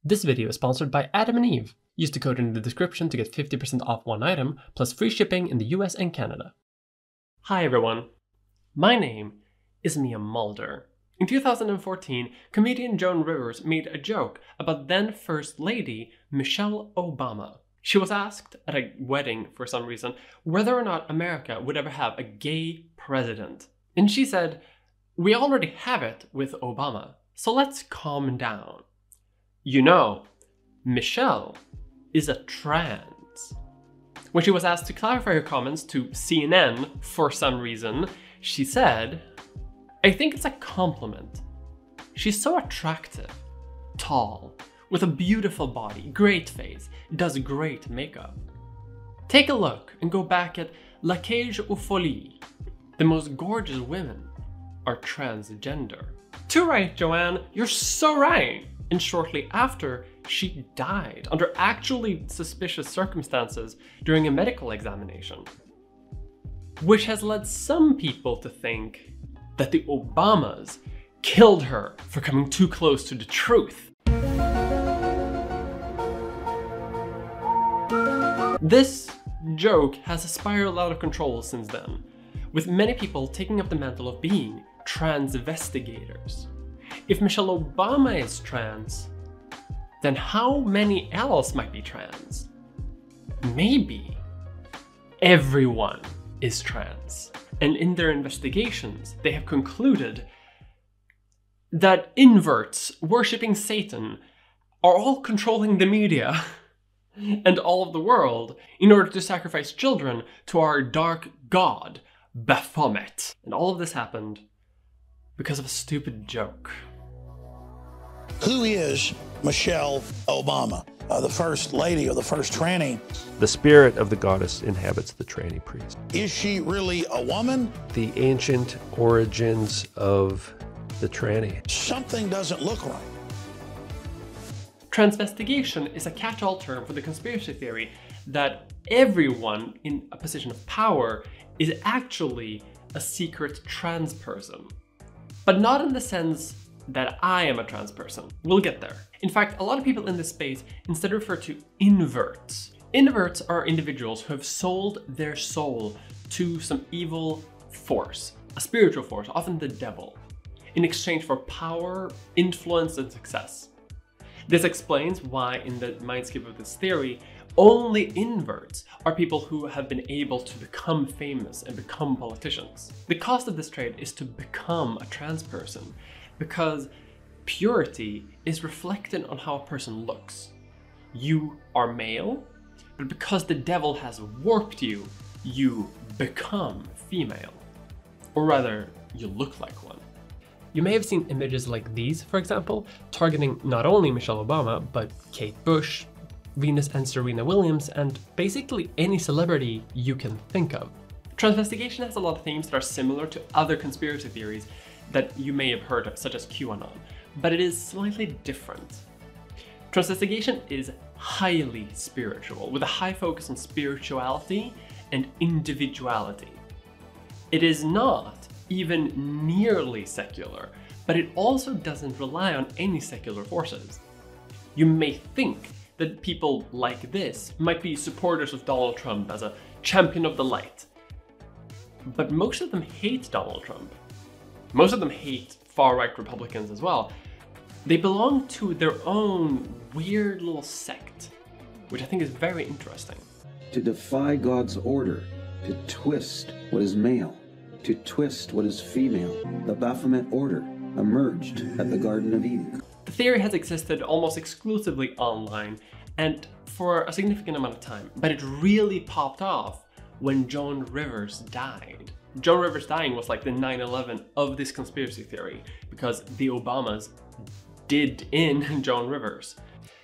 This video is sponsored by Adam and Eve. Use the code in the description to get 50% off one item, plus free shipping in the US and Canada. Hi everyone, my name is Mia Mulder. In 2014, comedian Joan Rivers made a joke about then First Lady Michelle Obama. She was asked at a wedding, for some reason, whether or not America would ever have a gay president. And she said, "We already have it with Obama, so let's calm down. You know, Michelle is a trans." When she was asked to clarify her comments to CNN for some reason, she said, "I think it's a compliment. She's so attractive, tall, with a beautiful body, great face, does great makeup. Take a look and go back at La Cage aux Folies. The most gorgeous women are transgender." Too right, Joanne, you're so right. And shortly after, she died under actually suspicious circumstances during a medical examination. Which has led some people to think that the Obamas killed her for coming too close to the truth. This joke has spiraled out of control since then, with many people taking up the mantle of being transvestigators. If Michelle Obama is trans, then how many else might be trans? Maybe everyone is trans. And in their investigations, they have concluded that inverts worshipping Satan are all controlling the media and all of the world in order to sacrifice children to our dark god, Baphomet. And all of this happened because of a stupid joke. Who is Michelle Obama? The first lady or the first tranny? The spirit of the goddess inhabits the tranny priest. Is she really a woman? The ancient origins of the tranny. Something doesn't look right. Transvestigation is a catch-all term for the conspiracy theory that everyone in a position of power is actually a secret trans person. But not in the sense that I am a trans person. We'll get there. In fact, a lot of people in this space instead refer to inverts. Inverts are individuals who have sold their soul to some evil force, a spiritual force, often the devil, in exchange for power, influence, and success. This explains why, in the mindscape of this theory, only inverts are people who have been able to become famous and become politicians. The cost of this trade is to become a trans person, because purity is reflected on how a person looks. You are male, but because the devil has warped you, you become female. Or rather, you look like one. You may have seen images like these, for example, targeting not only Michelle Obama, but Kate Bush, Venus and Serena Williams, and basically any celebrity you can think of. Transvestigation has a lot of themes that are similar to other conspiracy theories that you may have heard of, such as QAnon, but it is slightly different. Transvestigation is highly spiritual, with a high focus on spirituality and individuality. It is not even nearly secular, but it also doesn't rely on any secular forces. You may think that people like this might be supporters of Donald Trump as a champion of the light, but most of them hate Donald Trump. Most of them hate far-right Republicans as well. They belong to their own weird little sect, which I think is very interesting. To defy God's order, to twist what is male, to twist what is female, the Baphomet order emerged at the Garden of Eden. The theory has existed almost exclusively online and for a significant amount of time, but it really popped off when Joan Rivers died. Joan Rivers dying was like the 9/11 of this conspiracy theory, because the Obamas did in Joan Rivers.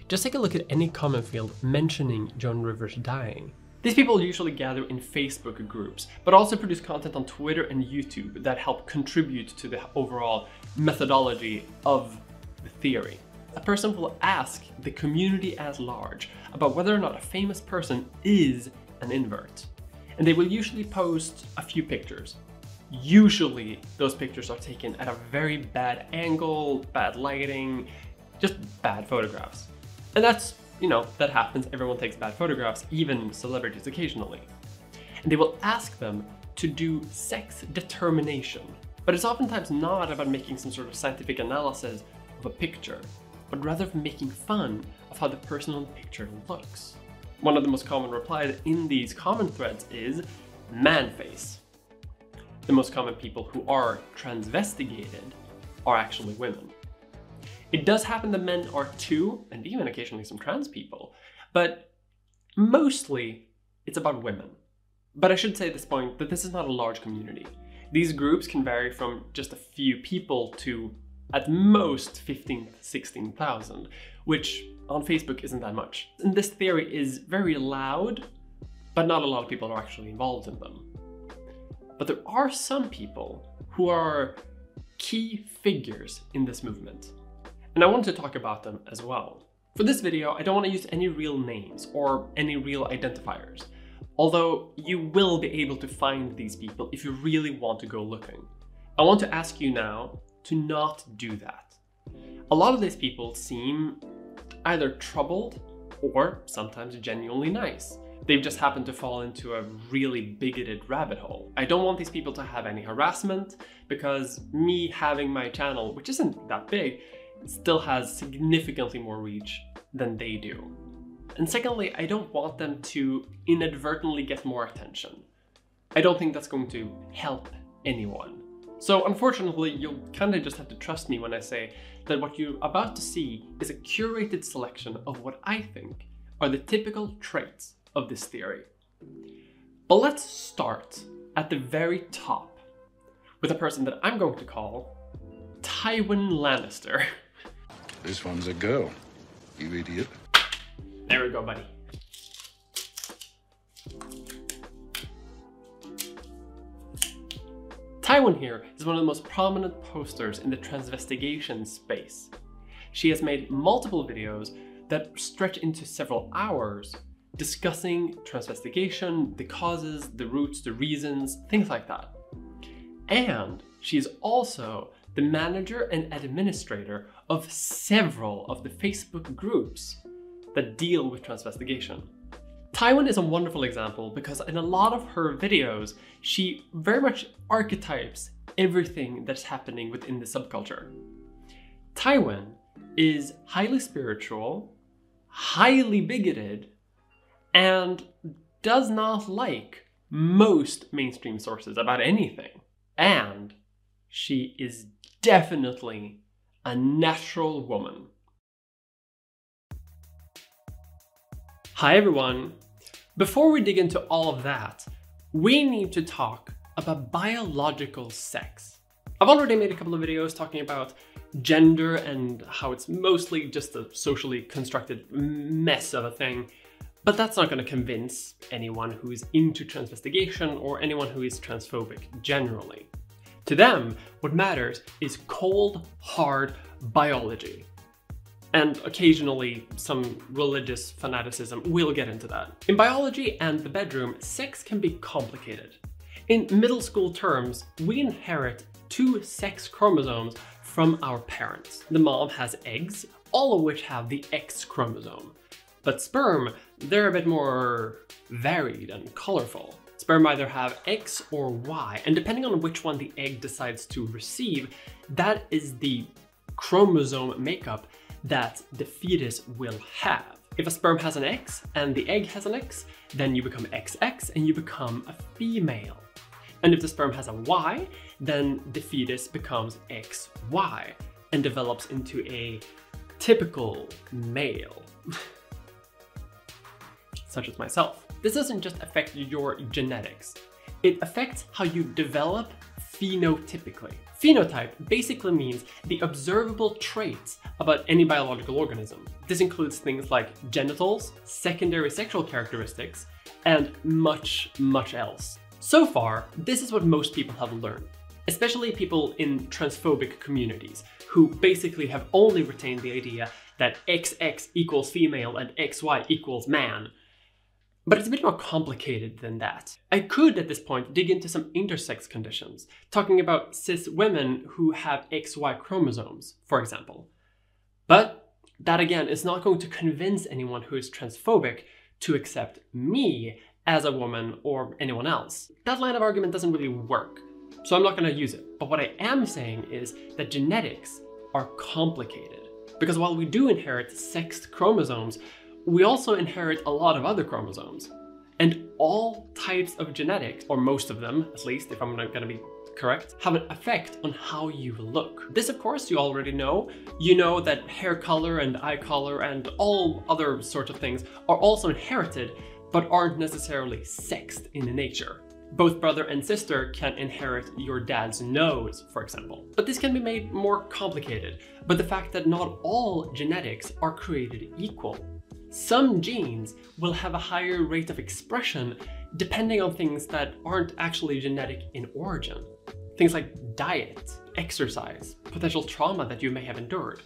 Just take a look at any comment field mentioning Joan Rivers dying. These people usually gather in Facebook groups, but also produce content on Twitter and YouTube that help contribute to the overall methodology of the theory. A person will ask the community at large about whether or not a famous person is an invert. And they will usually post a few pictures. Usually those pictures are taken at a very bad angle, bad lighting, just bad photographs. And that's, that happens. Everyone takes bad photographs, even celebrities occasionally. And they will ask them to do sex determination. But it's oftentimes not about making some sort of scientific analysis of a picture, but rather of making fun of how the person on the picture looks. One of the most common replies in these comment threads is man face. The most common people who are transvestigated are actually women. It does happen that men are too, and even occasionally some trans people, but mostly it's about women. But I should say at this point that this is not a large community. These groups can vary from just a few people to at most 15,000 to 16,000, which on Facebook isn't that much. And this theory is very loud, but not a lot of people are actually involved in them. But there are some people who are key figures in this movement, and I want to talk about them as well. For this video, I don't want to use any real names or any real identifiers, although you will be able to find these people if you really want to go looking. I want to ask you now to not do that. A lot of these people seem either troubled or sometimes genuinely nice. They've just happened to fall into a really bigoted rabbit hole. I don't want these people to have any harassment, because me having my channel, which isn't that big, still has significantly more reach than they do. And secondly, I don't want them to inadvertently get more attention. I don't think that's going to help anyone. So unfortunately, you'll kind of just have to trust me when I say that what you're about to see is a curated selection of what I think are the typical traits of this theory. But let's start at the very top with a person that I'm going to call Tywin Lannister. This one's a girl, you idiot. There we go, buddy. Tywin here is one of the most prominent posters in the transvestigation space. She has made multiple videos that stretch into several hours discussing transvestigation, the causes, the roots, the reasons, things like that. And she's also the manager and administrator of several of the Facebook groups that deal with transvestigation. Tywin is a wonderful example because in a lot of her videos, she very much archetypes everything that's happening within the subculture. Tywin is highly spiritual, highly bigoted, and does not like most mainstream sources about anything. And she is definitely a natural woman. Hi everyone! Before we dig into all of that, we need to talk about biological sex. I've already made a couple of videos talking about gender and how it's mostly just a socially constructed mess of a thing, but that's not going to convince anyone who is into transvestigation or anyone who is transphobic generally. To them, what matters is cold, hard biology. And occasionally some religious fanaticism. We'll get into that. In biology and the bedroom, sex can be complicated. In middle school terms, we inherit 2 sex chromosomes from our parents. The mom has eggs, all of which have the X chromosome. But sperm, they're a bit more varied and colorful. Sperm either have X or Y, and depending on which one the egg decides to receive, that is the chromosome makeup that the fetus will have. If a sperm has an X and the egg has an X, then you become XX and you become a female. And if the sperm has a Y, then the fetus becomes XY and develops into a typical male. Such as myself. This doesn't just affect your genetics, it affects how you develop phenotypically. Phenotype basically means the observable traits about any biological organism. This includes things like genitals, secondary sexual characteristics, and much, much else. So far, this is what most people have learned, especially people in transphobic communities, who basically have only retained the idea that XX equals female and XY equals man. But it's a bit more complicated than that. I could, at this point, dig into some intersex conditions, talking about cis women who have XY chromosomes, for example. But that again is not going to convince anyone who is transphobic to accept me as a woman or anyone else. That line of argument doesn't really work, so I'm not going to use it. But what I am saying is that genetics are complicated, because while we do inherit sexed chromosomes, we also inherit a lot of other chromosomes. And all types of genetics, or most of them at least, if I'm not going to be correct, have an effect on how you look. This, of course, you already know. You know that hair color and eye color and all other sorts of things are also inherited, but aren't necessarily sexed in nature. Both brother and sister can inherit your dad's nose, for example. But this can be made more complicated by the fact that not all genetics are created equal. Some genes will have a higher rate of expression depending on things that aren't actually genetic in origin. Things like diet, exercise, potential trauma that you may have endured.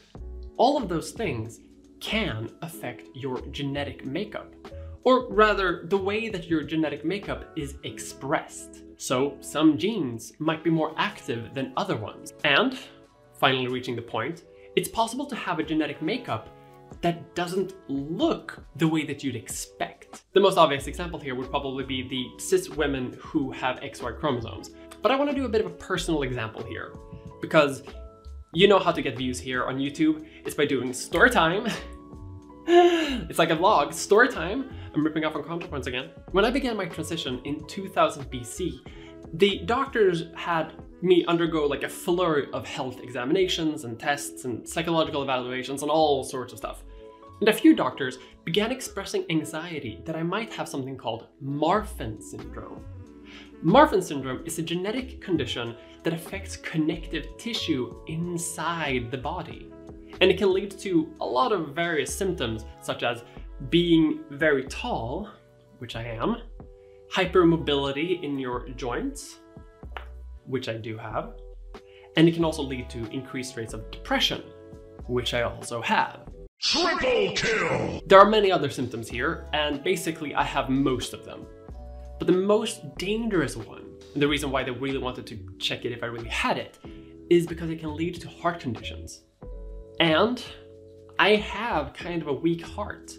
All of those things can affect your genetic makeup, or rather the way that your genetic makeup is expressed. So some genes might be more active than other ones. And, finally reaching the point, it's possible to have a genetic makeup that doesn't look the way that you'd expect. The most obvious example here would probably be the cis women who have XY chromosomes. But I want to do a bit of a personal example here, because you know how to get views here on YouTube. It's by doing story time. It's like a vlog, story time. I'm ripping off on content points again. When I began my transition in 2000 BC, the doctors had me undergo like a flurry of health examinations and tests and psychological evaluations and all sorts of stuff. And a few doctors began expressing anxiety that I might have something called Marfan syndrome. Marfan syndrome is a genetic condition that affects connective tissue inside the body. And it can lead to a lot of various symptoms, such as being very tall, which I am, hypermobility in your joints, which I do have, and it can also lead to increased rates of depression, which I also have. Triple kill! There are many other symptoms here, and basically I have most of them. But the most dangerous one, and the reason why they really wanted to check it if I really had it, is because it can lead to heart conditions. And I have kind of a weak heart.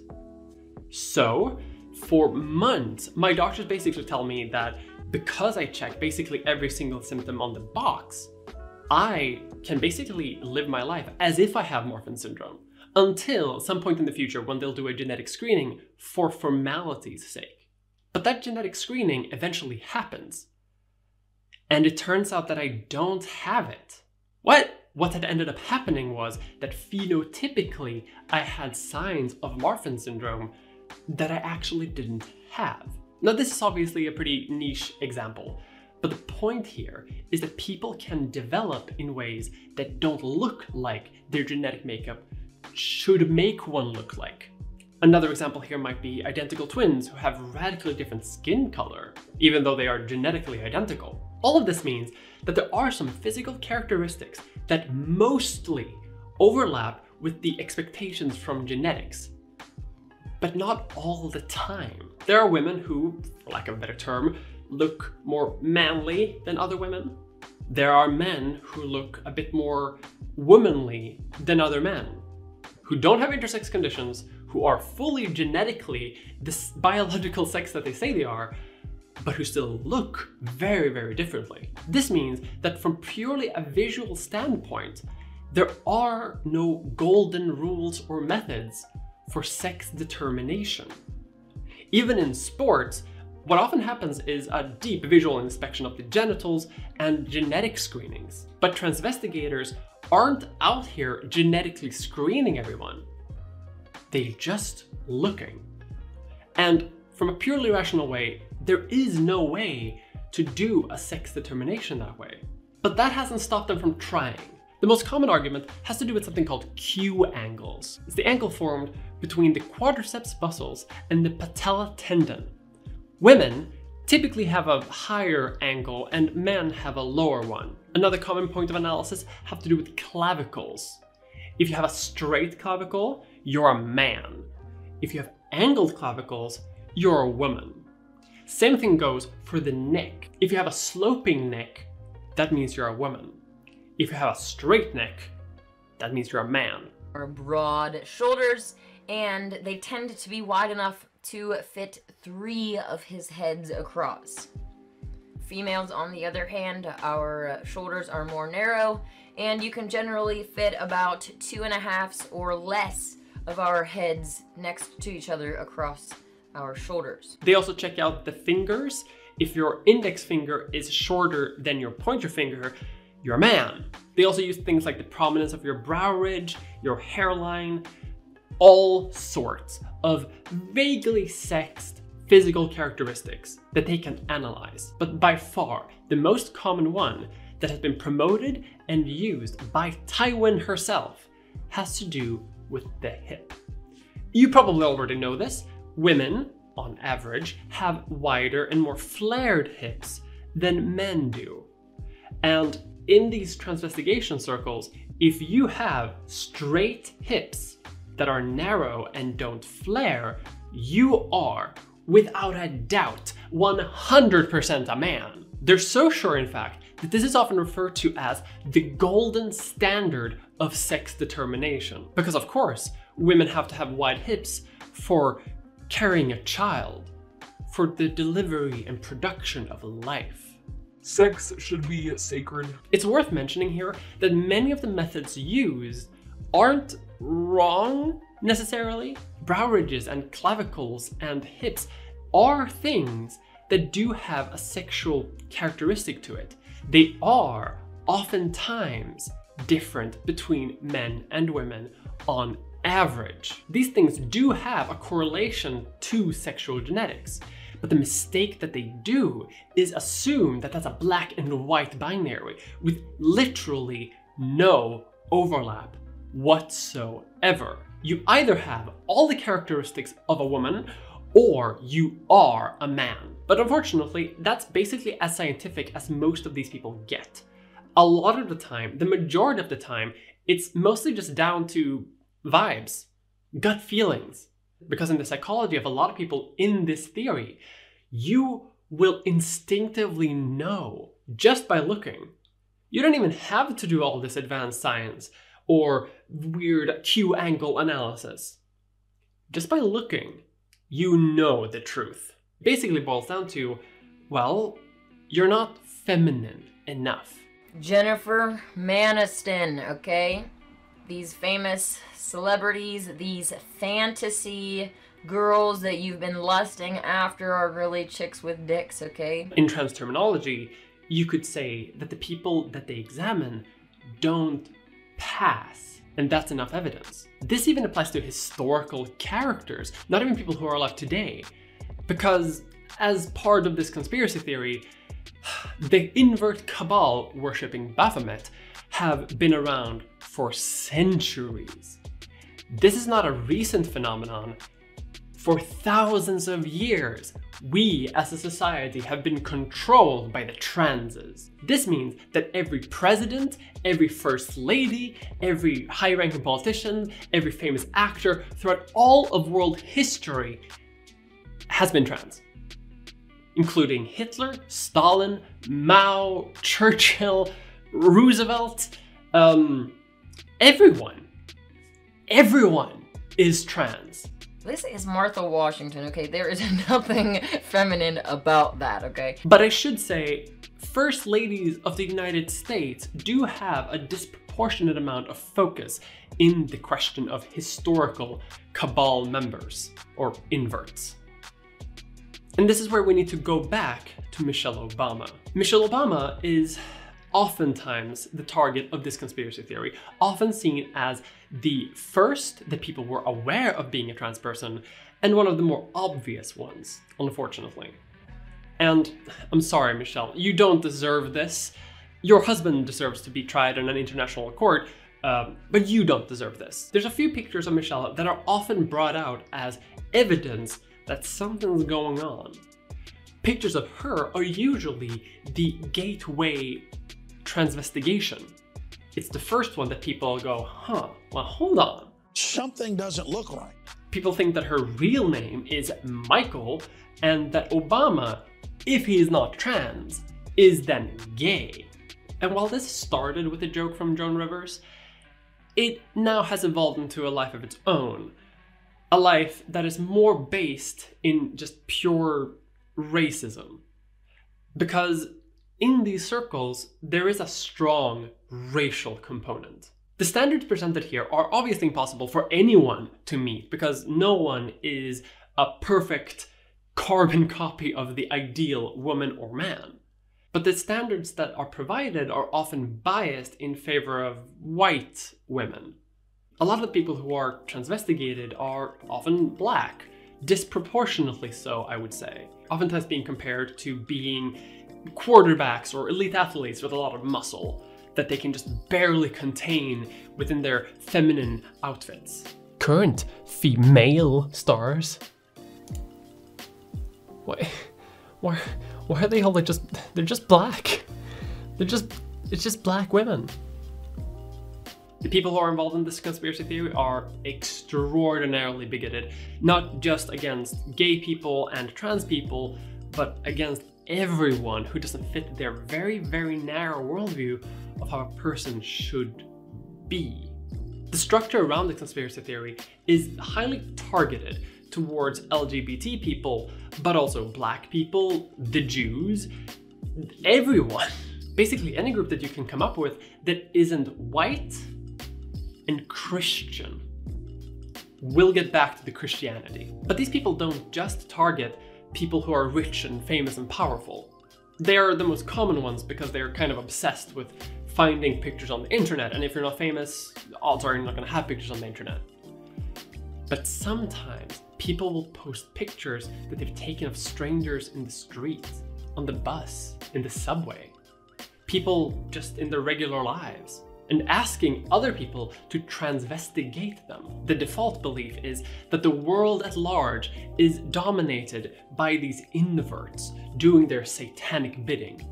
So, for months, my doctors basically tell me that because I check basically every single symptom on the box, I can basically live my life as if I have Marfan syndrome, until some point in the future when they'll do a genetic screening for formality's sake. But that genetic screening eventually happens, and it turns out that I don't have it. What had ended up happening was that phenotypically I had signs of Marfan syndrome that I actually didn't have. Now this is obviously a pretty niche example, but the point here is that people can develop in ways that don't look like their genetic makeup should make one look like. Another example here might be identical twins who have radically different skin color, even though they are genetically identical. All of this means that there are some physical characteristics that mostly overlap with the expectations from genetics, but not all the time. There are women who, for lack of a better term, look more manly than other women. There are men who look a bit more womanly than other men, who don't have intersex conditions, who are fully genetically this biological sex that they say they are, but who still look very, very differently. This means that from purely a visual standpoint, there are no golden rules or methods for sex determination. Even in sports, what often happens is a deep visual inspection of the genitals and genetic screenings. But transvestigators aren't out here genetically screening everyone. They're just looking. And from a purely rational way, there is no way to do a sex determination that way. But that hasn't stopped them from trying. The most common argument has to do with something called Q angles. It's the angle formed between the quadriceps muscles and the patella tendon. Women typically have a higher angle and men have a lower one. Another common point of analysis have to do with clavicles. If you have a straight clavicle, you're a man. If you have angled clavicles, you're a woman. Same thing goes for the neck. If you have a sloping neck, that means you're a woman. If you have a straight neck, that means you're a man. or broad shoulders, and they tend to be wide enough to fit 3 of his heads across. Females, on the other hand, our shoulders are more narrow, and you can generally fit about 2.5 or less of our heads next to each other across our shoulders. They also check out the fingers. If your index finger is shorter than your pointer finger, you're a man. They also use things like the prominence of your brow ridge, your hairline, all sorts of vaguely sexed physical characteristics that they can analyze. But by far, the most common one that has been promoted and used by Tywin herself has to do with the hip. You probably already know this. Women, on average, have wider and more flared hips than men do. And in these transvestigation circles, if you have straight hips that are narrow and don't flare, you are, without a doubt, 100% a man. They're so sure, in fact, that this is often referred to as the golden standard of sex determination. Because of course, women have to have wide hips for carrying a child, for the delivery and production of life. Sex should be sacred. It's worth mentioning here that many of the methods used aren't wrong necessarily. Brow ridges and clavicles and hips are things that do have a sexual characteristic to it. They are oftentimes different between men and women on average. These things do have a correlation to sexual genetics, but the mistake that they do is assume that that's a black and white binary with literally no overlap whatsoever. You either have all the characteristics of a woman or you are a man. But unfortunately, that's basically as scientific as most of these people get. A lot of the time, the majority of the time, it's mostly just down to vibes, gut feelings. Because in the psychology of a lot of people in this theory, you will instinctively know just by looking. You don't even have to do all this advanced science or weird Q-angle analysis. Just by looking, you know the truth. Basically boils down to, well, you're not feminine enough. Jennifer Aniston, okay? These famous celebrities, these fantasy girls that you've been lusting after are really chicks with dicks, okay? In trans terminology, you could say that the people that they examine don't pass, and that's enough evidence. This even applies to historical characters, not even people who are alive today. Because as part of this conspiracy theory, the invert cabal worshipping Baphomet have been around for centuries. This is not a recent phenomenon. For thousands of years, we as a society have been controlled by the transes. This means that every president, every first lady, every high-ranking politician, every famous actor throughout all of world history has been trans. Including Hitler, Stalin, Mao, Churchill, Roosevelt, everyone is trans. This is Martha Washington, okay? There is nothing feminine about that, okay? But I should say, first ladies of the United States do have a disproportionate amount of focus in the question of historical cabal members, or inverts. And this is where we need to go back to Michelle Obama. Michelle Obama is oftentimes the target of this conspiracy theory, often seen as the first that people were aware of being a trans person, and one of the more obvious ones, unfortunately. And I'm sorry, Michelle, you don't deserve this. Your husband deserves to be tried in an international court, but you don't deserve this. There's a few pictures of Michelle that are often brought out as evidence that something's going on. Pictures of her are usually the gateway transvestigation. It's the first one that people go, huh, well, hold on. Something doesn't look right. People think that her real name is Michael, and that Obama, if he is not trans, is then gay. And while this started with a joke from Joan Rivers, it now has evolved into a life of its own. A life that is more based in just pure racism. Because in these circles, there is a strong racial component. The standards presented here are obviously impossible for anyone to meet because no one is a perfect carbon copy of the ideal woman or man. But the standards that are provided are often biased in favor of white women. A lot of the people who are transvestigated are often black, disproportionately so, I would say, oftentimes being compared to being quarterbacks or elite athletes with a lot of muscle that they can just barely contain within their feminine outfits. Current female stars. Why are they all they're just black? It's just black women. The people who are involved in this conspiracy theory are extraordinarily bigoted, not just against gay people and trans people, but against everyone who doesn't fit their very, very narrow worldview of how a person should be. The structure around the conspiracy theory is highly targeted towards LGBT people, but also black people, the Jews, everyone. Basically any group that you can come up with that isn't white and Christian. We'll get back to the Christianity. But these people don't just target people who are rich and famous and powerful. They are the most common ones because they're kind of obsessed with finding pictures on the internet, and if you're not famous, odds are you're not going to have pictures on the internet. But sometimes people will post pictures that they've taken of strangers in the street, on the bus, in the subway, people just in their regular lives, and asking other people to transvestigate them. The default belief is that the world at large is dominated by these inverts doing their satanic bidding,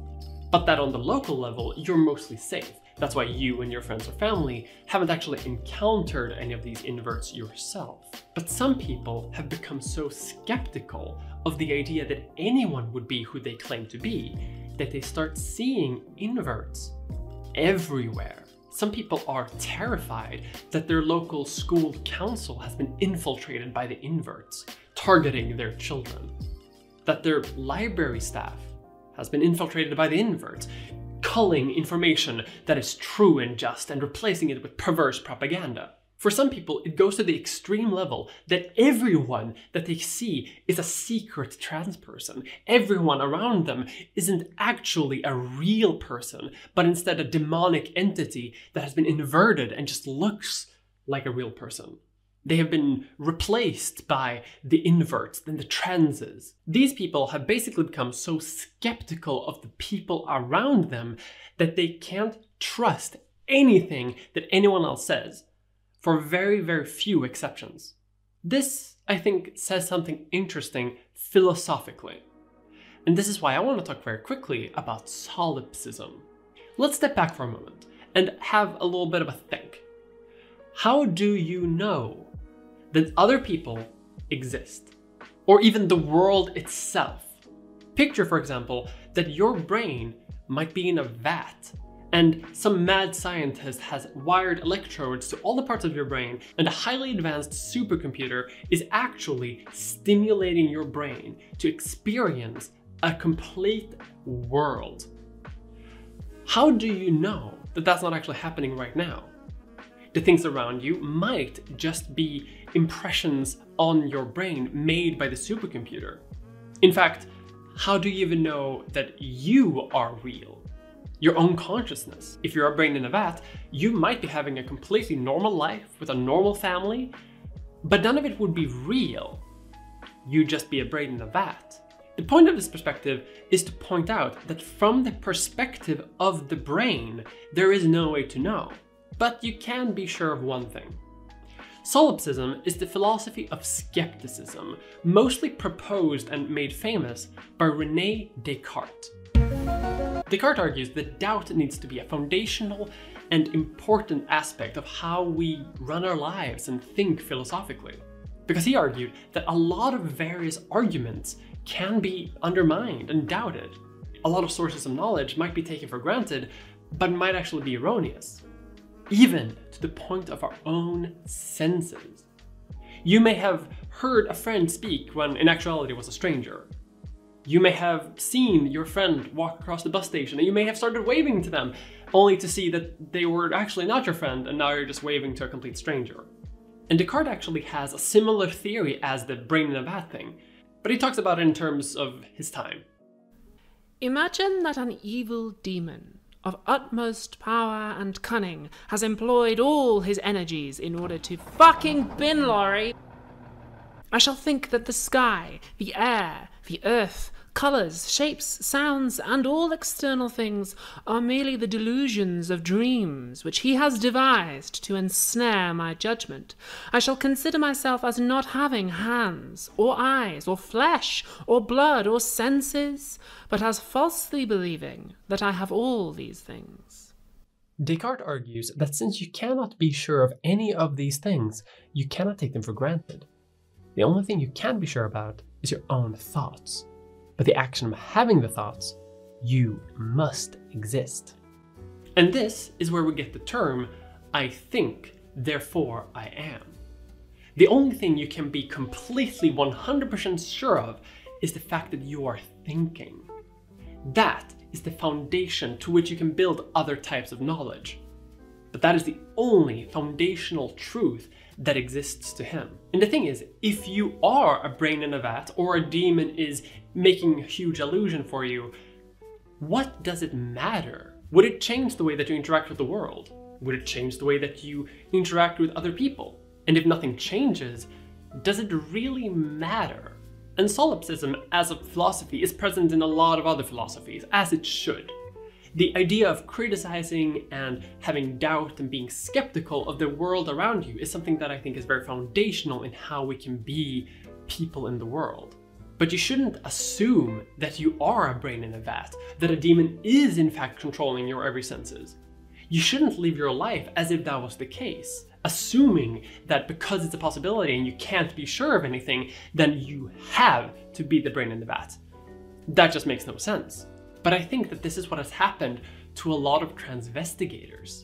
but that on the local level, you're mostly safe. That's why you and your friends or family haven't actually encountered any of these inverts yourself. But some people have become so skeptical of the idea that anyone would be who they claim to be, that they start seeing inverts everywhere. Some people are terrified that their local school council has been infiltrated by the inverts, targeting their children. That their library staff has been infiltrated by the inverts, culling information that is true and just and replacing it with perverse propaganda. For some people, it goes to the extreme level that everyone that they see is a secret trans person. Everyone around them isn't actually a real person, but instead a demonic entity that has been inverted and just looks like a real person. They have been replaced by the inverts and the transes. These people have basically become so skeptical of the people around them that they can't trust anything that anyone else says, for very, very few exceptions. This, I think, says something interesting philosophically. And this is why I want to talk very quickly about solipsism. Let's step back for a moment and have a little bit of a think. How do you know that other people exist? Or even the world itself? Picture, for example, that your brain might be in a vat and some mad scientist has wired electrodes to all the parts of your brain, and a highly advanced supercomputer is actually stimulating your brain to experience a complete world. How do you know that that's not actually happening right now? The things around you might just be impressions on your brain made by the supercomputer. In fact, how do you even know that you are real? Your own consciousness. If you're a brain in a vat, you might be having a completely normal life with a normal family, but none of it would be real. You'd just be a brain in a vat. The point of this perspective is to point out that from the perspective of the brain, there is no way to know. But you can be sure of one thing. Solipsism is the philosophy of skepticism, mostly proposed and made famous by René Descartes. Descartes argues that doubt needs to be a foundational and important aspect of how we run our lives and think philosophically. Because he argued that a lot of various arguments can be undermined and doubted. A lot of sources of knowledge might be taken for granted, but might actually be erroneous. even to the point of our own senses. You may have heard a friend speak when in actuality was a stranger. You may have seen your friend walk across the bus station and you may have started waving to them, only to see that they were actually not your friend and now you're just waving to a complete stranger. And Descartes actually has a similar theory as the brain in a vat thing, but he talks about it in terms of his time. Imagine that an evil demon of utmost power and cunning has employed all his energies in order to fucking bin lorry. I shall think that the sky, the air, the earth, colours, shapes, sounds, and all external things are merely the delusions of dreams which he has devised to ensnare my judgment. I shall consider myself as not having hands, or eyes, or flesh, or blood, or senses, but as falsely believing that I have all these things. Descartes argues that since you cannot be sure of any of these things, you cannot take them for granted. The only thing you can be sure about is your own thoughts. But the action of having the thoughts, you must exist. And this is where we get the term, I think, therefore I am. The only thing you can be completely 100% sure of is the fact that you are thinking. That is the foundation to which you can build other types of knowledge. But that is the only foundational truth that exists to him. And the thing is, if you are a brain in a vat or a demon is making a huge illusion for you, what does it matter? Would it change the way that you interact with the world? Would it change the way that you interact with other people? And if nothing changes, does it really matter? And solipsism as a philosophy is present in a lot of other philosophies, as it should. The idea of criticizing and having doubt and being skeptical of the world around you is something that I think is very foundational in how we can be people in the world. But you shouldn't assume that you are a brain in a vat, that a demon is in fact controlling your every senses. You shouldn't live your life as if that was the case, assuming that because it's a possibility and you can't be sure of anything, then you have to be the brain in the vat. That just makes no sense. But I think that this is what has happened to a lot of transvestigators.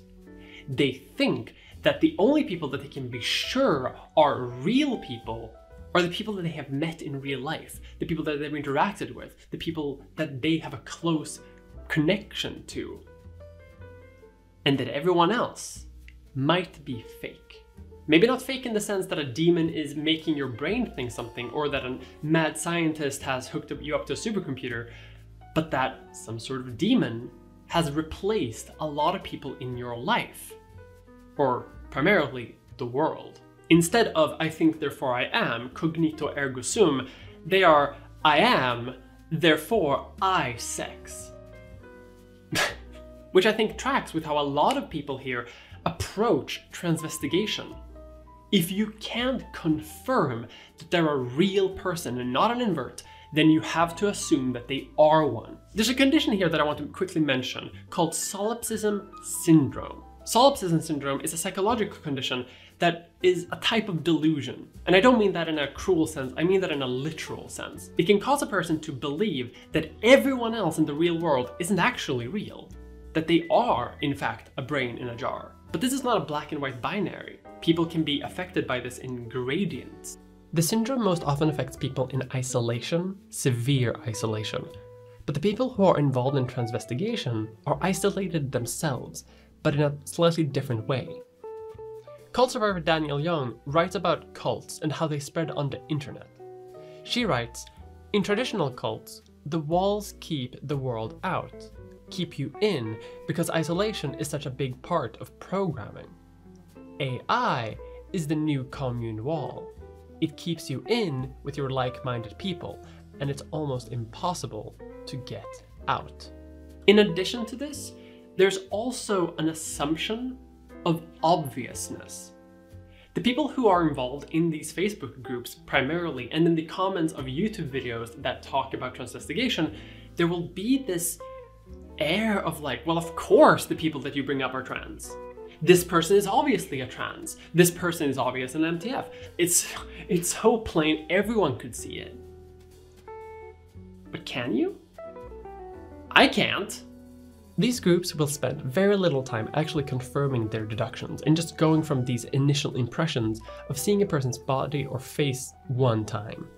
They think that the only people that they can be sure are real people are the people that they have met in real life, the people that they've interacted with, the people that they have a close connection to. And that everyone else might be fake. Maybe not fake in the sense that a demon is making your brain think something, or that a mad scientist has hooked you up to a supercomputer, but that some sort of demon has replaced a lot of people in your life, or primarily the world. Instead of I think therefore I am, cognito ergo sum, they are I am, therefore I sex. Which I think tracks with how a lot of people here approach transvestigation. If you can't confirm that they're a real person and not an invert, then you have to assume that they are one. There's a condition here that I want to quickly mention called solipsism syndrome. Solipsism syndrome is a psychological condition that is a type of delusion. And I don't mean that in a cruel sense, I mean that in a literal sense. It can cause a person to believe that everyone else in the real world isn't actually real, that they are, in fact, a brain in a jar. But this is not a black and white binary. People can be affected by this in gradients. The syndrome most often affects people in isolation, severe isolation. But the people who are involved in transvestigation are isolated themselves, but in a slightly different way. Cult survivor Danielle Young writes about cults and how they spread on the internet. She writes, "In traditional cults, the walls keep the world out, keep you in, because isolation is such a big part of programming. AI is the new commune wall. It keeps you in with your like-minded people, and it's almost impossible to get out." In addition to this, there's also an assumption of obviousness. The people who are involved in these Facebook groups primarily, and in the comments of YouTube videos that talk about transvestigation, there will be this air of like, well, of course the people that you bring up are trans. This person is obviously a trans. This person is obvious an MTF. It's so plain everyone could see it. But can you? I can't. These groups will spend very little time actually confirming their deductions and just going from these initial impressions of seeing a person's body or face one time.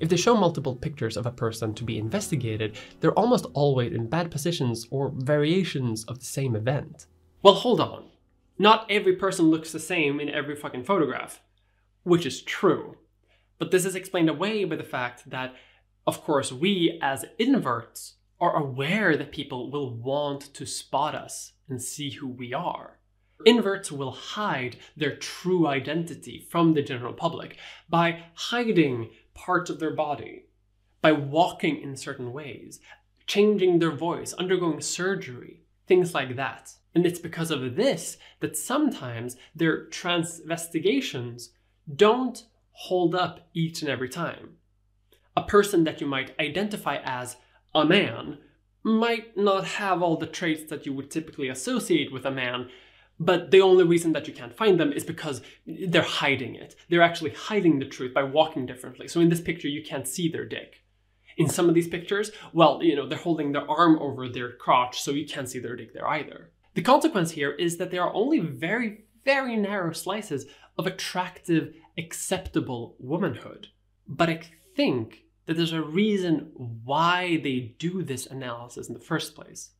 If they show multiple pictures of a person to be investigated, they're almost always in bad positions or variations of the same event. Well, hold on. Not every person looks the same in every fucking photograph, which is true. But this is explained away by the fact that, of course, we as inverts are aware that people will want to spot us and see who we are. Inverts will hide their true identity from the general public by hiding parts of their body, by walking in certain ways, changing their voice, undergoing surgery, things like that. And it's because of this that sometimes their transvestigations don't hold up each and every time. A person that you might identify as a man might not have all the traits that you would typically associate with a man, but the only reason that you can't find them is because they're hiding it. They're actually hiding the truth by walking differently. So in this picture, you can't see their dick. In some of these pictures, well, they're holding their arm over their crotch, so you can't see their dick there either. The consequence here is that there are only very, very narrow slices of attractive, acceptable womanhood. But I think that there's a reason why they do this analysis in the first place.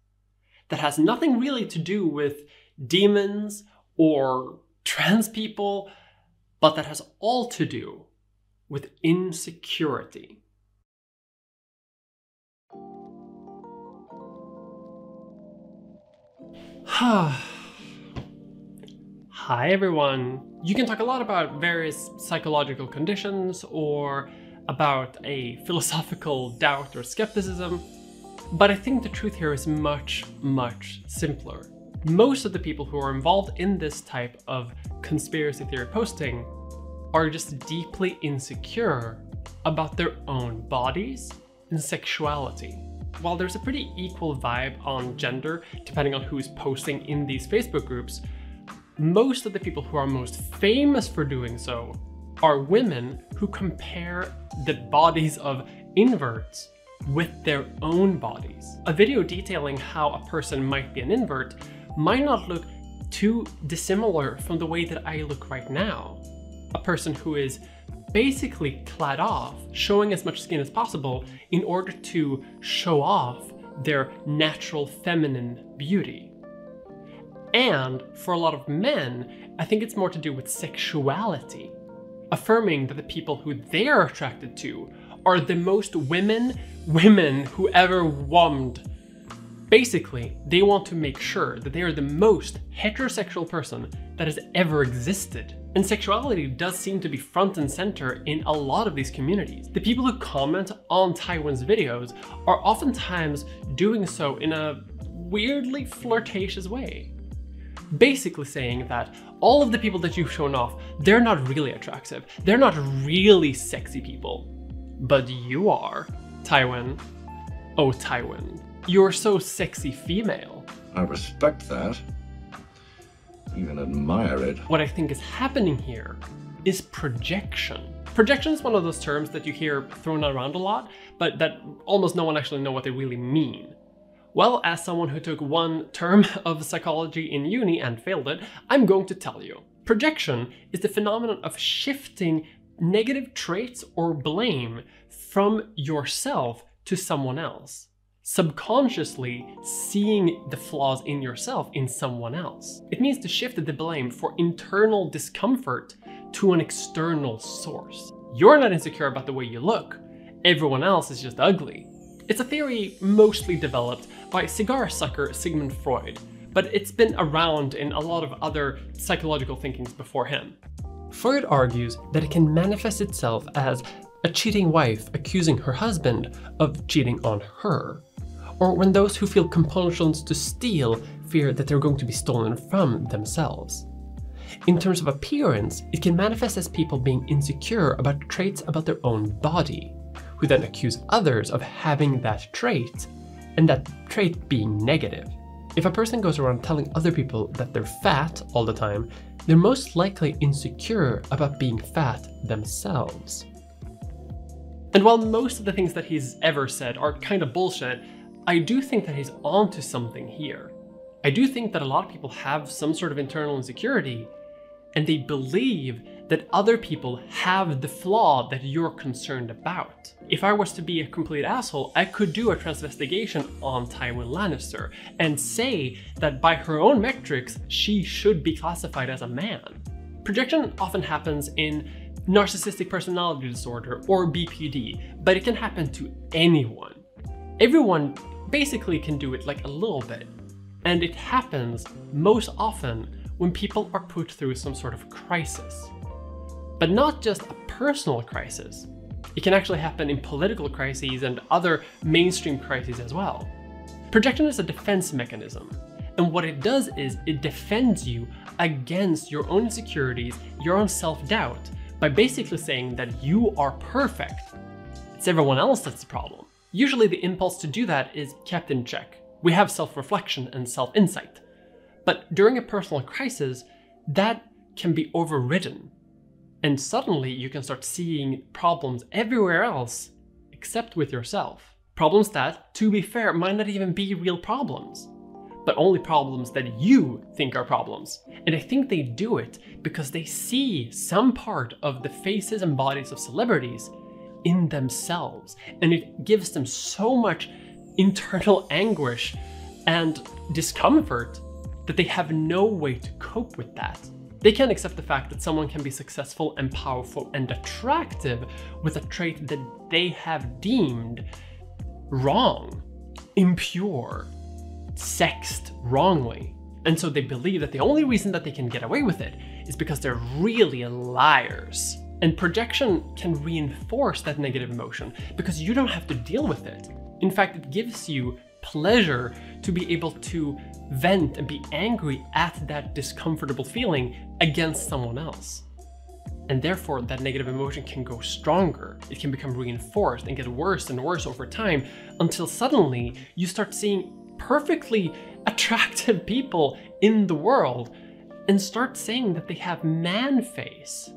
That has nothing really to do with demons or trans people, but that has all to do with insecurity. Hi everyone. You can talk a lot about various psychological conditions or about a philosophical doubt or skepticism, but I think the truth here is much, much simpler. Most of the people who are involved in this type of conspiracy theory posting are just deeply insecure about their own bodies and sexuality. While there's a pretty equal vibe on gender, depending on who's posting in these Facebook groups, most of the people who are most famous for doing so are women who compare the bodies of inverts with their own bodies. A video detailing how a person might be an invert might not look too dissimilar from the way that I look right now. A person who is basically clad off, showing as much skin as possible in order to show off their natural feminine beauty. And for a lot of men, I think it's more to do with sexuality, affirming that the people who they're attracted to are the most women who ever wummed. Basically, they want to make sure that they are the most heterosexual person that has ever existed. And sexuality does seem to be front and center in a lot of these communities. The people who comment on Tywin's videos are oftentimes doing so in a weirdly flirtatious way. Basically saying that all of the people that you've shown off, they're not really attractive. They're not really sexy people. But you are, Tywin. Oh, Tywin. You're so sexy female. I respect that. Even admire it. What I think is happening here is projection. Projection is one of those terms that you hear thrown around a lot, but that almost no one actually knows what they really mean. Well, as someone who took one term of psychology in uni and failed it, I'm going to tell you. Projection is the phenomenon of shifting negative traits or blame from yourself to someone else. Subconsciously seeing the flaws in yourself in someone else. It means to shift the blame for internal discomfort to an external source. You're not insecure about the way you look. Everyone else is just ugly. It's a theory mostly developed by cigar sucker Sigmund Freud, but it's been around in a lot of other psychological thinkings before him. Freud argues that it can manifest itself as a cheating wife accusing her husband of cheating on her, or when those who feel compulsions to steal fear that they're going to be stolen from themselves. In terms of appearance, it can manifest as people being insecure about traits about their own body, who then accuse others of having that trait, and that trait being negative. If a person goes around telling other people that they're fat all the time, they're most likely insecure about being fat themselves. And while most of the things that he's ever said are kind of bullshit, I do think that he's onto something here. I do think that a lot of people have some sort of internal insecurity, and they believe that other people have the flaw that you're concerned about. If I was to be a complete asshole, I could do a transvestigation on Tywin Lannister and say that by her own metrics, she should be classified as a man. Projection often happens in narcissistic personality disorder or BPD, but it can happen to anyone. Everyone basically can do it like a little bit, and it happens most often when people are put through some sort of crisis. But not just a personal crisis. It can actually happen in political crises and other mainstream crises as well. Projection is a defense mechanism, and what it does is it defends you against your own insecurities, your own self-doubt, by basically saying that you are perfect. It's everyone else that's the problem. Usually the impulse to do that is kept in check. We have self-reflection and self-insight. But during a personal crisis, that can be overridden. And suddenly you can start seeing problems everywhere else except with yourself. Problems that, to be fair, might not even be real problems, but only problems that you think are problems. And I think they do it because they see some part of the faces and bodies of celebrities in themselves, and it gives them so much internal anguish and discomfort that they have no way to cope with that. They can't accept the fact that someone can be successful and powerful and attractive with a trait that they have deemed wrong, impure, sexed wrongly. And so they believe that the only reason that they can get away with it is because they're really liars. And projection can reinforce that negative emotion because you don't have to deal with it. In fact, it gives you pleasure to be able to vent and be angry at that discomfortable feeling against someone else. And therefore, that negative emotion can go stronger. It can become reinforced and get worse and worse over time until suddenly you start seeing perfectly attractive people in the world and start saying that they have man face.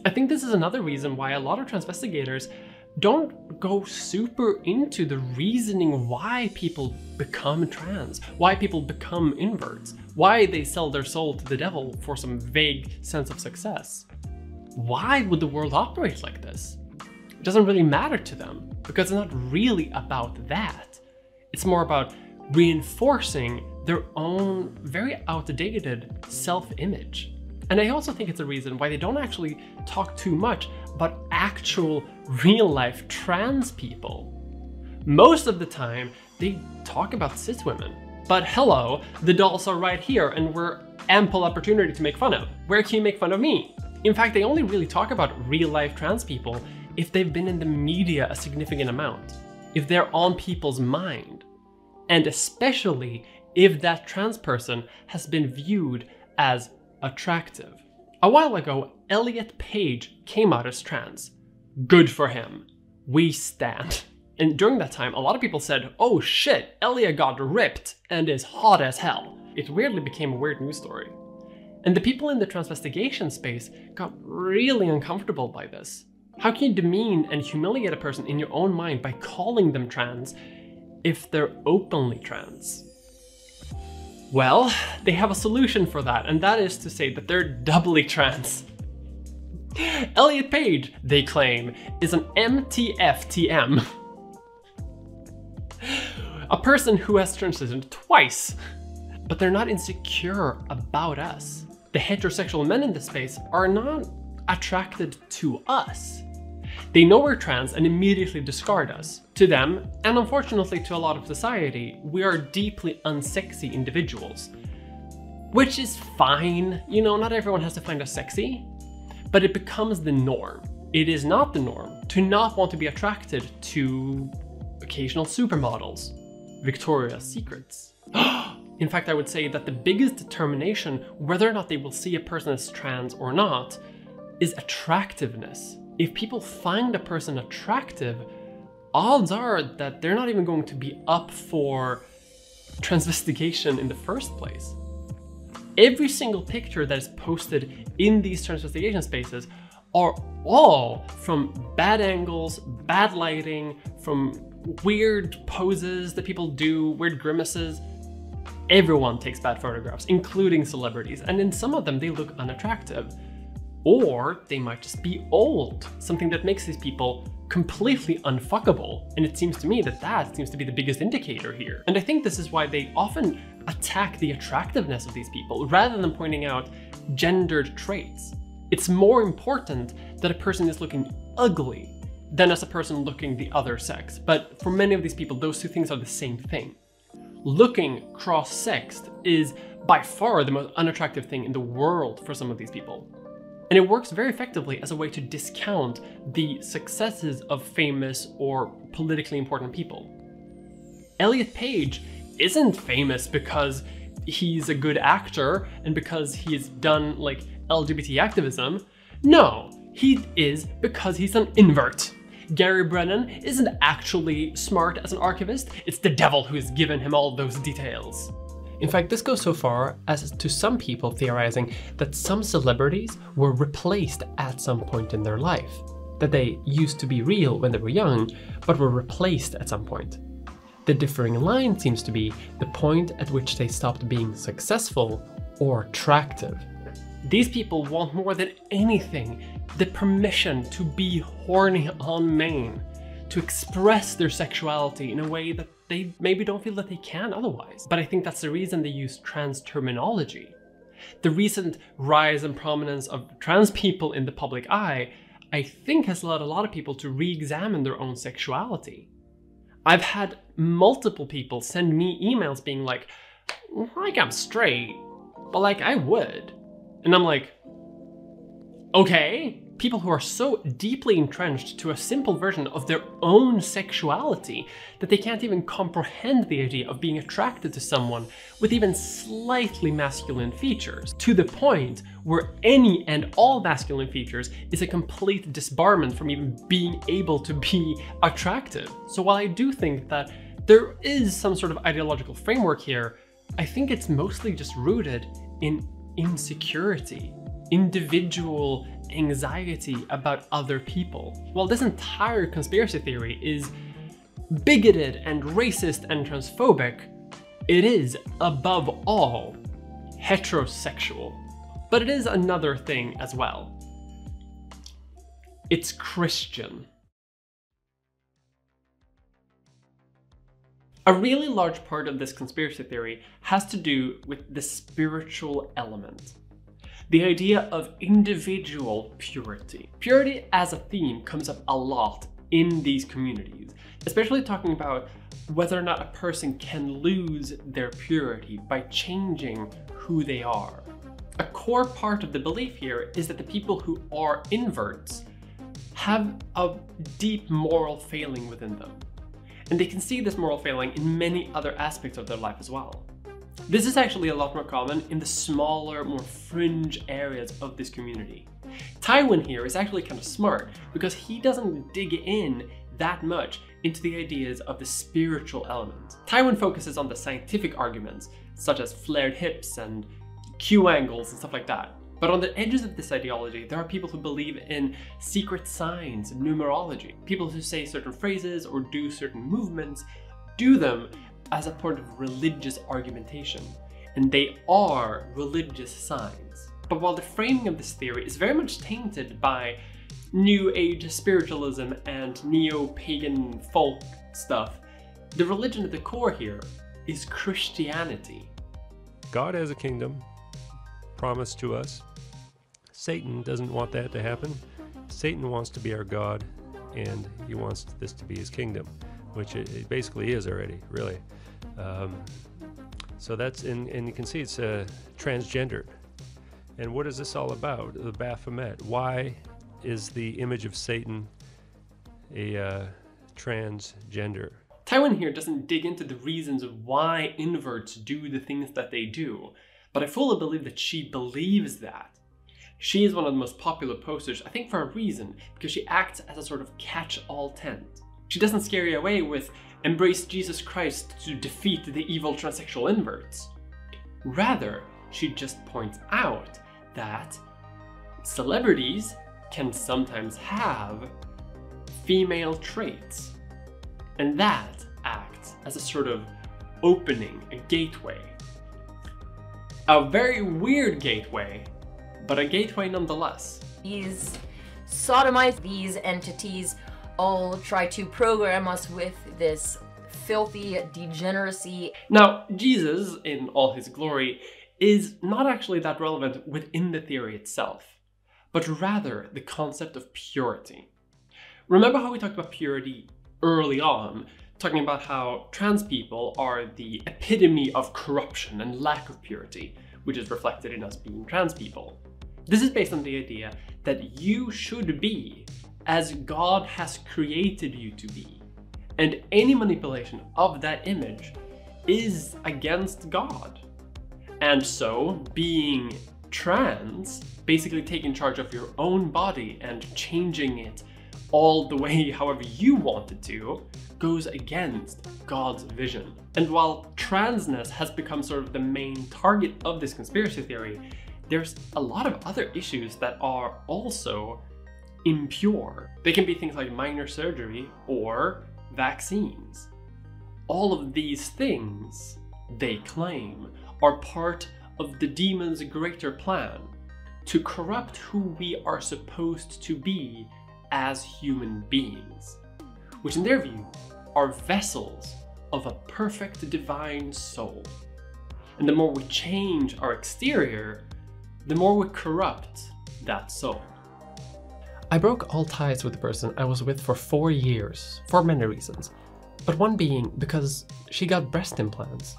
I think this is another reason why a lot of transvestigators don't go super into the reasoning why people become trans, why people become inverts, why they sell their soul to the devil for some vague sense of success. Why would the world operate like this? It doesn't really matter to them because it's not really about that. It's more about reinforcing their own very outdated self-image. And I also think it's a reason why they don't actually talk too much about actual real-life trans people. Most of the time, they talk about cis women. But hello, the dolls are right here and we're ample opportunity to make fun of. Where can you make fun of me? In fact, they only really talk about real-life trans people if they've been in the media a significant amount, if they're on people's mind, and especially if that trans person has been viewed as attractive. A while ago, Elliot Page came out as trans. Good for him. We stand. And during that time, a lot of people said, oh shit, Elliot got ripped and is hot as hell. It weirdly became a weird news story. And the people in the transvestigation space got really uncomfortable by this. How can you demean and humiliate a person in your own mind by calling them trans if they're openly trans? Well, they have a solution for that, and that is to say that they're doubly trans. Elliot Page, they claim, is an MTFTM. A person who has transitioned twice. But they're not insecure about us. The heterosexual men in this space are not attracted to us. They know we're trans and immediately discard us. To them, and unfortunately to a lot of society, we are deeply unsexy individuals. Which is fine, you know, not everyone has to find us sexy, but it becomes the norm. It is not the norm to not want to be attracted to occasional supermodels, Victoria's Secrets. In fact, I would say that the biggest determination whether or not they will see a person as trans or not is attractiveness. If people find a person attractive, odds are that they're not even going to be up for transvestigation in the first place. Every single picture that is posted in these transvestigation spaces are all from bad angles, bad lighting, from weird poses that people do, weird grimaces. Everyone takes bad photographs, including celebrities, and in some of them they look unattractive. Or they might just be old, something that makes these people completely unfuckable. And it seems to me that that seems to be the biggest indicator here. And I think this is why they often attack the attractiveness of these people rather than pointing out gendered traits. It's more important that a person is looking ugly than as a person looking the other sex. But for many of these people, those two things are the same thing. Looking cross-sexed is by far the most unattractive thing in the world for some of these people. And it works very effectively as a way to discount the successes of famous or politically important people. Elliot Page isn't famous because he's a good actor and because he's done like LGBT activism. No, he is because he's an invert. Gary Brennan isn't actually smart as an archivist, it's the devil who's given him all those details. In fact, this goes so far as to some people theorizing that some celebrities were replaced at some point in their life. That they used to be real when they were young, but were replaced at some point. The differing line seems to be the point at which they stopped being successful or attractive. These people want more than anything the permission to be horny on main, to express their sexuality in a way that they maybe don't feel that they can otherwise. But I think that's the reason they use trans terminology. The recent rise and prominence of trans people in the public eye, I think, has led a lot of people to re-examine their own sexuality. I've had multiple people send me emails being like I'm straight, but like I would. And I'm like, okay. People who are so deeply entrenched to a simple version of their own sexuality that they can't even comprehend the idea of being attracted to someone with even slightly masculine features, to the point where any and all masculine features is a complete disbarment from even being able to be attractive. So while I do think that there is some sort of ideological framework here, I think it's mostly just rooted in insecurity, individual anxiety about other people. While this entire conspiracy theory is bigoted and racist and transphobic, it is, above all, heterosexual. But it is another thing as well. It's Christian. A really large part of this conspiracy theory has to do with the spiritual element. The idea of individual purity. Purity as a theme comes up a lot in these communities, especially talking about whether or not a person can lose their purity by changing who they are. A core part of the belief here is that the people who are inverts have a deep moral failing within them. And they can see this moral failing in many other aspects of their life as well. This is actually a lot more common in the smaller, more fringe areas of this community. Tywin here is actually kind of smart because he doesn't dig in that much into the ideas of the spiritual element. Tywin focuses on the scientific arguments, such as flared hips and Q angles and stuff like that. But on the edges of this ideology, there are people who believe in secret signs and numerology. People who say certain phrases or do certain movements, do them as a part of religious argumentation. And they are religious signs. But while the framing of this theory is very much tainted by New Age spiritualism and neo-pagan folk stuff, the religion at the core here is Christianity. God has a kingdom promised to us. Satan doesn't want that to happen. Satan wants to be our God, and he wants this to be his kingdom, which it basically is already, really. So that's, and you can see it's transgendered. And what is this all about? The Baphomet. Why is the image of Satan a transgender? Tywin here doesn't dig into the reasons of why inverts do the things that they do, but I fully believe that she believes that. She is one of the most popular posters, I think for a reason, because she acts as a sort of catch-all tent. She doesn't scare you away with "Embrace Jesus Christ to defeat the evil transsexual inverts." Rather, she just points out that celebrities can sometimes have female traits. And that acts as a sort of opening, a gateway. A very weird gateway, but a gateway nonetheless. These sodomites, these entities, all try to program us with this filthy degeneracy. Now, Jesus, in all his glory, is not actually that relevant within the theory itself, but rather the concept of purity. Remember how we talked about purity early on, talking about how trans people are the epitome of corruption and lack of purity, which is reflected in us being trans people. This is based on the idea that you should be as God has created you to be, and any manipulation of that image is against God. And so, being trans, basically taking charge of your own body and changing it all the way however you want it to, goes against God's vision. And while transness has become sort of the main target of this conspiracy theory, there's a lot of other issues that are also impure. They can be things like minor surgery or vaccines. All of these things, they claim, are part of the demon's greater plan to corrupt who we are supposed to be as human beings, which in their view are vessels of a perfect divine soul. And the more we change our exterior, the more we corrupt that soul. I broke all ties with the person I was with for 4 years, for many reasons, but one being because she got breast implants.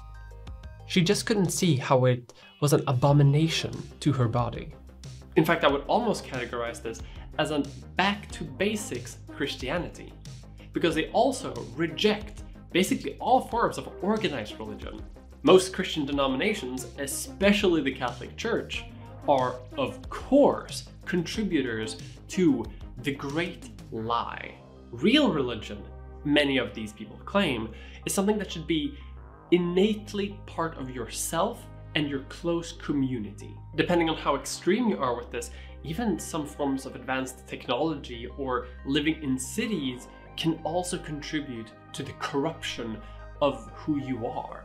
She just couldn't see how it was an abomination to her body. In fact, I would almost categorize this as a back to basics Christianity, because they also reject basically all forms of organized religion. Most Christian denominations, especially the Catholic Church, are of course contributors to the great lie. Real religion, many of these people claim, is something that should be innately part of yourself and your close community. Depending on how extreme you are with this, even some forms of advanced technology or living in cities can also contribute to the corruption of who you are.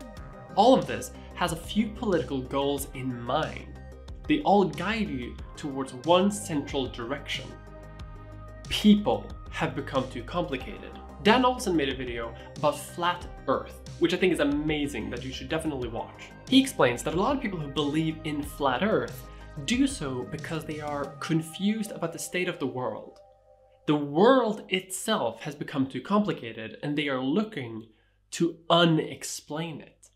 All of this has a few political goals in mind. They all guide you towards one central direction. People have become too complicated. Dan Olsen made a video about flat Earth, which I think is amazing, that you should definitely watch. He explains that a lot of people who believe in flat Earth do so because they are confused about the state of the world. The world itself has become too complicated and they are looking to unexplain it.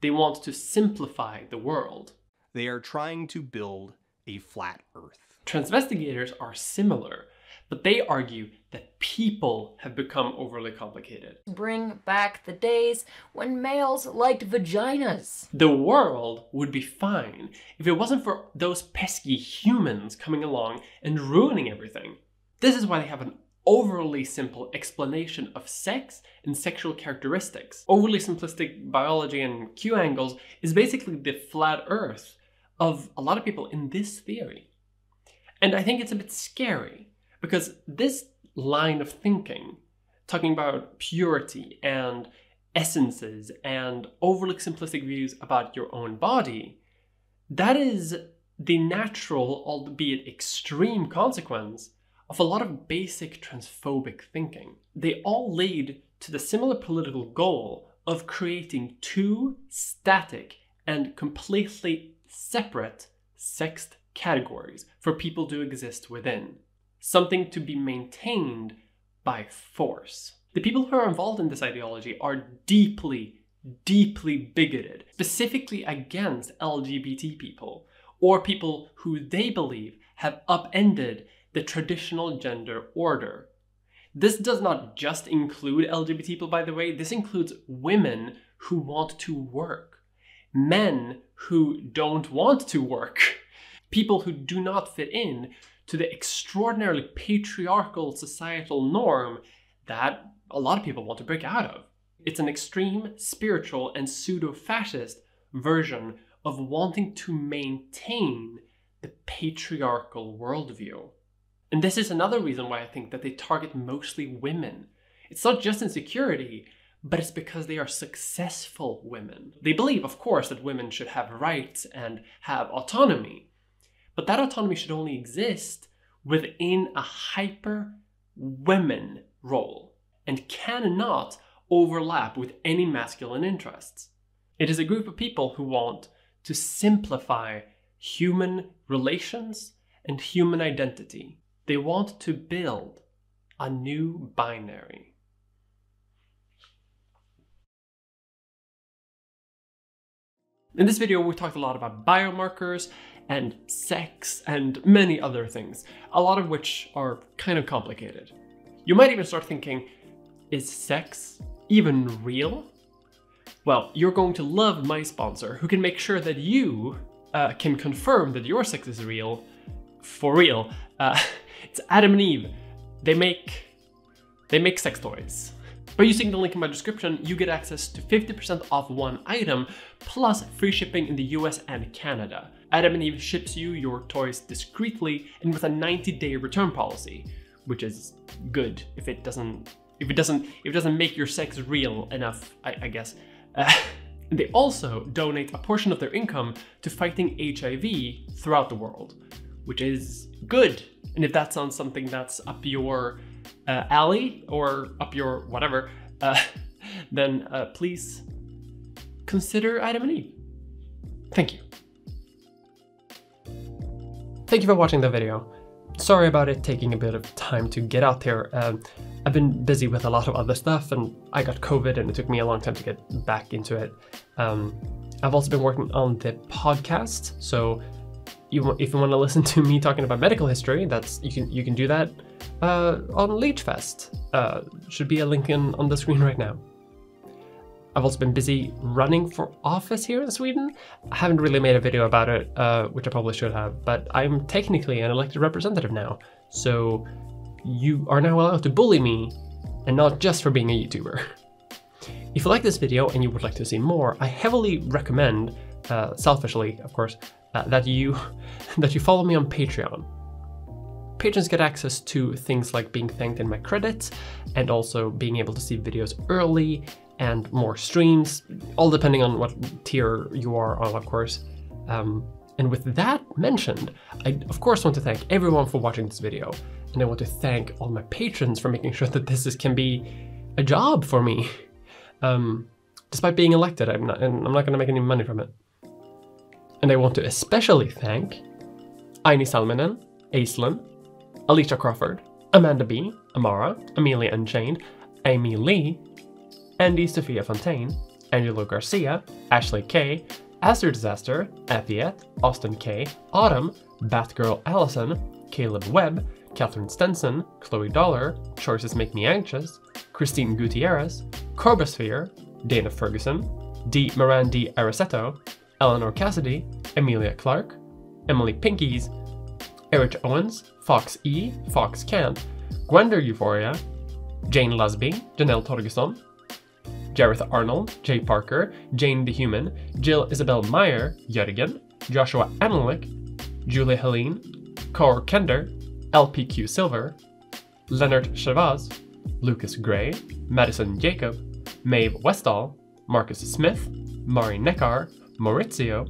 They want to simplify the world. They are trying to build a flat Earth. Transvestigators are similar, but they argue that people have become overly complicated. Bring back the days when males liked vaginas. The world would be fine if it wasn't for those pesky humans coming along and ruining everything. This is why they have an overly simple explanation of sex and sexual characteristics. Overly simplistic biology and Q angles is basically the flat Earth of a lot of people in this theory. And I think it's a bit scary, because this line of thinking, talking about purity and essences and overly simplistic views about your own body, that is the natural, albeit extreme, consequence of a lot of basic transphobic thinking. They all lead to the similar political goal of creating two static and completely separate sexed categories for people to exist within. Something to be maintained by force. The people who are involved in this ideology are deeply, deeply bigoted, specifically against LGBT people, or people who they believe have upended the traditional gender order. This does not just include LGBT people, by the way, this includes women who want to work, men who don't want to work, people who do not fit in to the extraordinarily patriarchal societal norm that a lot of people want to break out of. It's an extreme, spiritual, and pseudo-fascist version of wanting to maintain the patriarchal worldview. And this is another reason why I think that they target mostly women. It's not just insecurity, but it's because they are successful women. They believe, of course, that women should have rights and have autonomy. But that autonomy should only exist within a hyper-women role and cannot overlap with any masculine interests. It is a group of people who want to simplify human relations and human identity. They want to build a new binary. In this video, we talked a lot about biomarkers and sex and many other things, a lot of which are kind of complicated. You might even start thinking, is sex even real? Well, you're going to love my sponsor, who can make sure that you can confirm that your sex is real, for real. It's Adam and Eve. They make sex toys. By using the link in my description, you get access to 50% off one item, plus free shipping in the US and Canada. Adam and Eve ships you your toys discreetly and with a 90-day return policy, which is good if it doesn't make your sex real enough, I guess. They also donate a portion of their income to fighting HIV throughout the world, which is good. And if that sounds something that's up your alley or up your whatever, then please consider Adam and Eve. Thank you. Thank you for watching the video. Sorry about it taking a bit of time to get out there. I've been busy with a lot of other stuff, and I got COVID and it took me a long time to get back into it. I've also been working on the podcast, so if you want to listen to me talking about medical history, you can do that on Leechfest. Should be a link on the screen right now. I've also been busy running for office here in Sweden. I haven't really made a video about it, which I probably should have, but I'm technically an elected representative now, so you are now allowed to bully me, and not just for being a YouTuber. If you like this video and you would like to see more, I heavily recommend, selfishly of course, that you follow me on Patreon. Patrons get access to things like being thanked in my credits, and also being able to see videos early, and more streams, all depending on what tier you are on, of course. And with that mentioned, I of course want to thank everyone for watching this video, and I want to thank all my patrons for making sure that this can be a job for me. Despite being elected, I'm not going to make any money from it. And I want to especially thank Aini Salminen, Aislinn, Alicia Crawford, Amanda B, Amara, Amelia Unchained, Amy Lee, Andy Sophia Fontaine, Angelo Garcia, Ashley K, Aster Disaster, Athiet, Austin K, Autumn, Batgirl Allison, Caleb Webb, Catherine Stenson, Chloe Dollar, Choices Make Me Anxious, Christine Gutierrez, Corbosphere, Dana Ferguson, D. Moran D. Arisetto, Eleanor Cassidy, Emilia Clark, Emily Pinkies, Eric Owens, Fox E, Fox Kant, Gwender Euphoria, Jane Lusby, Janelle Torgesson, Jareth Arnold, Jay Parker, Jane the Human, Jill Isabel Meyer, Jörgen, Joshua Analik, Julia Helene, Cor Kender, LPQ Silver, Leonard Chavaz, Lucas Gray, Madison Jacob, Maeve Westall, Marcus Smith, Mari Neckar, Maurizio,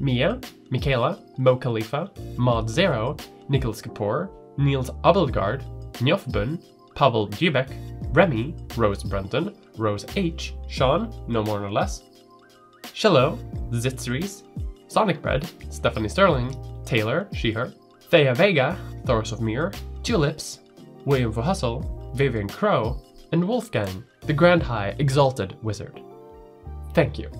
Mia, Michaela, Mo Khalifa, Maud Zero, Nicholas Kapoor, Niels Abelgard, Njofbun, Pavel Dubek, Remy, Rose Brunton, Rose H, Sean, no more no less, Shallow, Zitzries, Sonic Bread, Stephanie Sterling, Taylor, she/her, Thea Vega, Thoros of Mir, Tulips, William Hustle, Vivian Crow, and Wolfgang, the Grand High Exalted Wizard. Thank you.